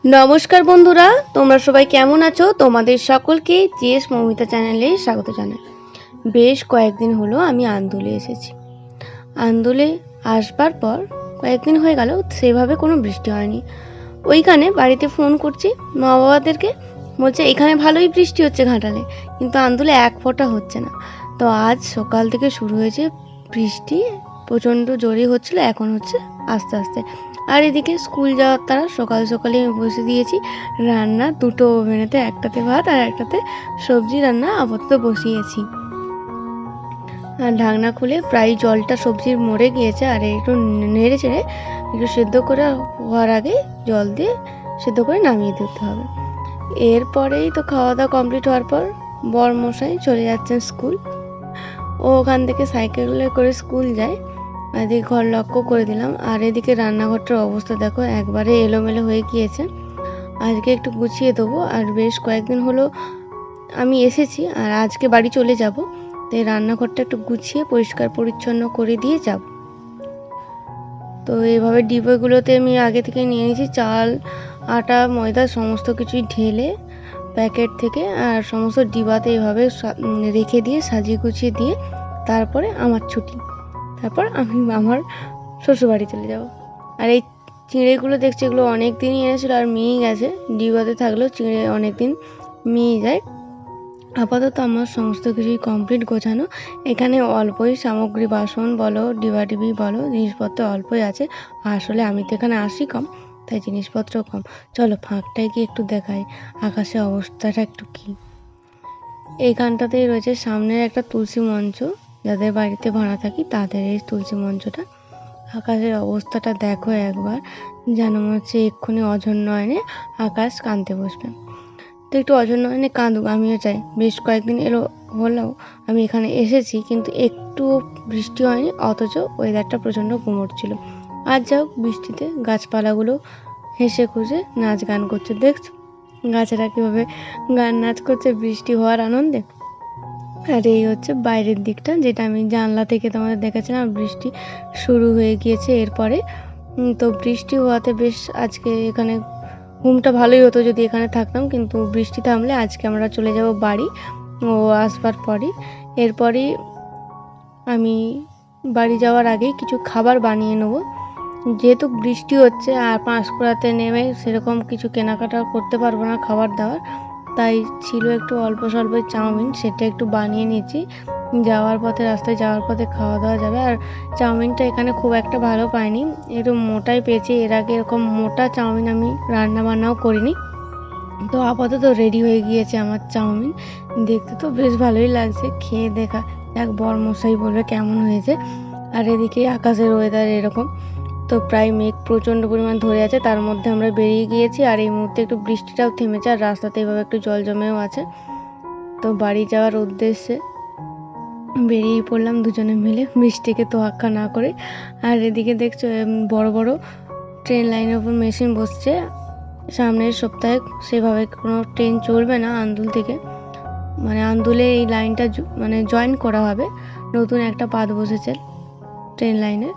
নমস্কার বন্ধুরা, তোমরা সবাই কেমন আছো? তোমাদের সকলকে জিএস মৌমিতা চ্যানেলে স্বাগত জানাই। বেশ কয়েকদিন হলো আমি আন্দুলে এসেছি। আন্দুলে আসবার পর কয়েকদিন হয়ে গেল, সেভাবে কোনো বৃষ্টি হয়নি। ওইখানে বাড়িতে ফোন করছি মা বাবাদেরকে, বলছে এখানে ভালোই বৃষ্টি হচ্ছে ঘাটালে, কিন্তু আন্দুলে এক ফোঁটা হচ্ছে না। তো আজ সকাল থেকে শুরু হয়েছে বৃষ্টি, প্রচণ্ড জোরে হচ্ছিল, এখন হচ্ছে আস্তে আস্তে। আর এদিকে স্কুল যাওয়ার তারা সকাল সকালে আমি বসে দিয়েছি রান্না, দুটো ওভেনেতে, একটাতে ভাত আর একটাতে সবজি রান্না আপাতত বসিয়েছি। আর ঢাকনা খুলে প্রায় জলটা সবজির মরে গিয়েছে, আর একটু নেড়ে চেড়ে একটু সেদ্ধ করে হওয়ার আগে জল দিয়ে সেদ্ধ করে নামিয়ে দিতে হবে। এরপরেই তো খাওয়া দাওয়া কমপ্লিট হওয়ার পর বরমশাই চলে যাচ্ছেন স্কুল। ও ওখান থেকে সাইকেলে করে স্কুল যায়। এদিকে ঘর লক্ষ্য করে দিলাম, আর এদিকে রান্নাঘরটার অবস্থা দেখো, একবারে এলোমেলো হয়ে গিয়েছে। আজকে একটু গুছিয়ে দেবো। আর বেশ কয়েকদিন হলো আমি এসেছি, আর আজকে বাড়ি চলে যাব, তাই রান্নাঘরটা একটু গুছিয়ে পরিষ্কার পরিচ্ছন্ন করে দিয়ে যাব। তো এইভাবে ডিব্বাগুলোতে আমি আগে থেকে নিয়ে নিয়েছি চাল, আটা, ময়দা সমস্ত কিছুই ঢেলে প্যাকেট থেকে, আর সমস্ত ডিবাতে এভাবে রেখে দিয়ে সাজিয়ে গুছিয়ে দিয়ে তারপরে আমার ছুটি। তারপর আমি আমার শ্বশুরবাড়ি চলে যাব। আর এই চিঁড়েগুলো দেখছি, এগুলো অনেক দিনই এনেছিল আর মিই গেছে, ডিবাতে থাকলেও চিঁড়ে অনেক দিন মিই যায়। আপাতত আমার সমস্ত কিছুই কমপ্লিট গোছানো। এখানে অল্পই সামগ্রী, বাসন বলো, ডিবাডিবি বলো, জিনিসপত্র অল্পই আছে। আসলে আমি তো এখানে আসি কম, তাই জিনিসপত্র কম। চলো ফাঁকটায় গিয়ে একটু দেখাই আকাশের অবস্থাটা একটু কী। এইখানটাতেই রয়েছে সামনের একটা তুলসী মঞ্চ, যাদের বাড়িতে ভাড়া থাকি তাদের এই তুলসী মঞ্চটা। আকাশের অবস্থাটা দেখো একবার, যেন মনে হচ্ছে এক্ষুনি অঝোর নয়নে আকাশ কাঁদতে বসবে। তো একটু অঝোর নয়নে কাঁদুক, আমিও চাই। বেশ কয়েকদিন হলেও আমি এখানে এসেছি, কিন্তু একটু বৃষ্টি হয়নি, অথচ ওয়েদারটা প্রচণ্ড গুমোট ছিল। আজ যাও, বৃষ্টিতে গাছপালাগুলো হেসে খুশে নাচ গান করছে, দেখছো গাছেরা কীভাবে গান নাচ করছে বৃষ্টি হওয়ার আনন্দে। আর এই হচ্ছে বাইরের দিকটা, যেটা আমি জানলা থেকে তোমাদের দেখাচ্ছিলাম। বৃষ্টি শুরু হয়ে গিয়েছে এরপরে। তো বৃষ্টি হওয়াতে বেশ আজকে এখানে ঘুমটা ভালোই হতো যদি এখানে থাকতাম, কিন্তু বৃষ্টি থামলে আজকে আমরা চলে যাব বাড়ি। ও আসবার পরই, এরপরই আমি বাড়ি যাওয়ার আগেই কিছু খাবার বানিয়ে নেব, যেহেতু বৃষ্টি হচ্ছে আর পাঁশকুড়াতে নেমে সেরকম কিছু কেনাকাটা করতে পারবো না খাবার দাবার। তাই ছিল একটু অল্প স্বল্প চাউমিন, সেটা একটু বানিয়ে নিয়েছি, যাওয়ার পথে, রাস্তায় যাওয়ার পথে খাওয়া দাওয়া যাবে। আর চাউমিনটা এখানে খুব একটা ভালো পাইনি, একটু মোটাই পেয়েছি। এর আগে এরকম মোটা চাউমিন আমি রান্না বান্নাও করিনি। তো আপাতত রেডি হয়ে গিয়েছে আমার চাউমিন, দেখতে তো বেশ ভালোই লাগছে, খেয়ে দেখা যাক বরমশাই বলবে কেমন হয়েছে। আর এদিকে আকাশের ওয়েদার এরকম, তো প্রায় মেঘ প্রচণ্ড পরিমাণ ধরে আছে, তার মধ্যে আমরা বেরিয়ে গিয়েছি। আর এই মুহূর্তে একটু বৃষ্টিটাও থেমেছে, আর রাস্তাতে এইভাবে একটু জল জমেও আছে। তো বাড়ি যাওয়ার উদ্দেশ্যে বেরিয়ে পড়লাম দুজনে মিলে, বৃষ্টিকে তোয়াক্কা না করে। আর এদিকে দেখছো বড় বড় ট্রেন লাইনের উপর মেশিন বসছে। সামনের সপ্তাহে সেভাবে কোনো ট্রেন চলবে না আন্দুল থেকে, মানে আন্দুলে এই লাইনটা মানে জয়েন করা হবে, নতুন একটা পাত বসেছে ট্রেন লাইনে।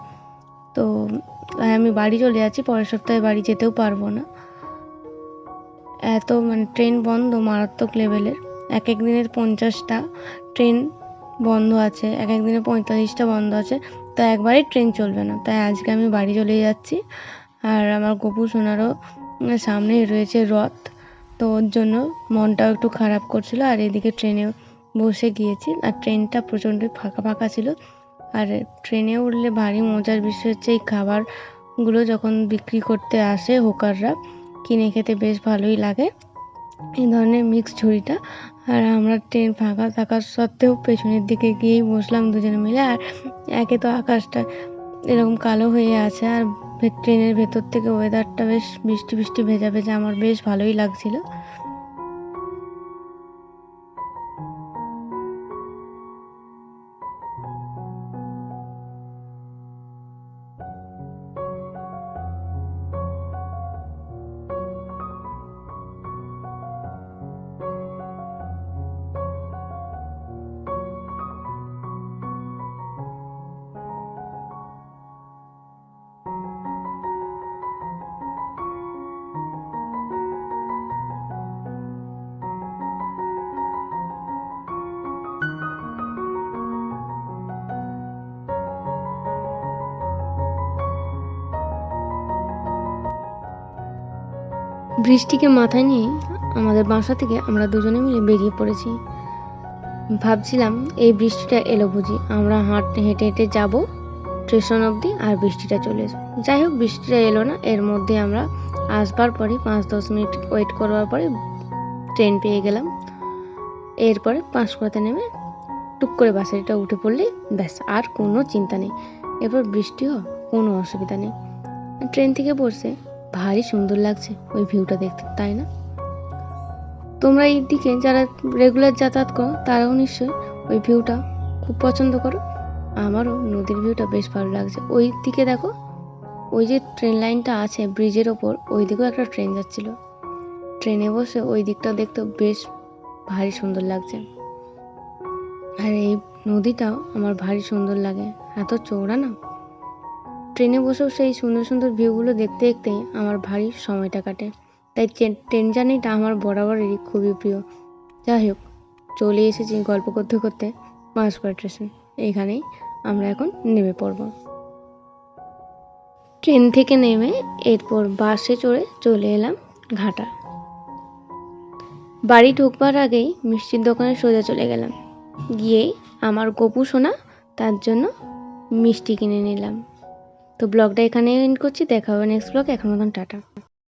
তো আমি বাড়ি চলে যাচ্ছি, পরের সপ্তাহে বাড়ি যেতেও পারবো না, এত মানে ট্রেন বন্ধ মারাত্মক লেভেলের। এক এক দিনের 50টা ট্রেন বন্ধ আছে, এক এক দিনে 45টা বন্ধ আছে, তো একবারেই ট্রেন চলবে না। তাই আজকে আমি বাড়ি চলে যাচ্ছি। আর আমার গপু সোনারও সামনেই রয়েছে রথ, তো ওর জন্য মনটাও একটু খারাপ করছিল। আর এদিকে ট্রেনে বসে গিয়েছি, আর ট্রেনটা প্রচণ্ড ফাঁকা ফাঁকা ছিল। আর ট্রেনে উঠলে ভারী মজার বিষয় হচ্ছে এই খাবারগুলো যখন বিক্রি করতে আসে হোকাররা, কিনে খেতে বেশ ভালোই লাগে এই ধরনের মিক্স ঝুড়িটা। আর আমরা ট্রেন ফাঁকা থাকার সত্ত্বেও পেছনের দিকে গিয়েই বসলাম দুজনে মিলে। আর একে তো আকাশটা এরকম কালো হয়ে আছে, আর ট্রেনের ভেতর থেকে ওয়েদারটা বেশ বৃষ্টি বৃষ্টি ভেজা ভেজা, আমার বেশ ভালোই লাগছিল। বৃষ্টিকে মাথায় নিয়ে আমাদের বাসা থেকে আমরা দুজনে মিলে বেরিয়ে পড়েছি। ভাবছিলাম এই বৃষ্টিটা এলো বুঝি, আমরা হেঁটে হেঁটে যাব স্টেশন অবধি আর বৃষ্টিটা চলে আসবে। যাই হোক, বৃষ্টিটা এলো না। এর মধ্যে আমরা আসবার পরে 5-10 মিনিট ওয়েট করবার পরে ট্রেন পেয়ে গেলাম। এরপরে পাঁশকুড়াতে নেমে টুক করে বাসারিটা উঠে পড়লেই ব্যাস, আর কোনো চিন্তা নেই। এরপর বৃষ্টিও কোনো অসুবিধা নেই। ট্রেন থেকে বসে ভারী সুন্দর লাগছে ওই ভিউটা দেখতে, তাই না? তোমরা এই দিকে যারা রেগুলার যাতায়াত করো তারাও নিশ্চয়ই ওই ভিউটা খুব পছন্দ করো। আমারও নদীর ভিউটা বেশ ভালো লাগছে। ওই দিকে দেখো, ওই যে ট্রেন লাইনটা আছে ব্রিজের ওপর, ওই দিকেও একটা ট্রেন যাচ্ছিল। ট্রেনে বসে ওই দিকটা দেখতে বেশ ভারী সুন্দর লাগছে। আর এই নদীটাও আমার ভারী সুন্দর লাগে, এত চওড়া না। ট্রেনে বসেও সেই সুন্দর সুন্দর ভিউগুলো দেখতে দেখতেই আমার ভারী সময়টা কাটে। তাই ট্রেন জার্নিটা আমার বরাবরই খুবই প্রিয়। যাই হোক, চলে এসেছি গল্প করতে করতে পাঁশকুড়া স্টেশন। এখানেই আমরা এখন নেমে পড়ব। ট্রেন থেকে নেমে এরপর বাসে চড়ে চলে এলাম ঘাটা। বাড়ি ঢুকবার আগেই মিষ্টির দোকানে সোজা চলে গেলাম। গিয়েই আমার গপু সোনা তার জন্য মিষ্টি কিনে নিলাম। তো ব্লগটা এখানে এন্ড করছি। দেখা হবে নেক্সট ব্লগে। এখন মতন টাটা।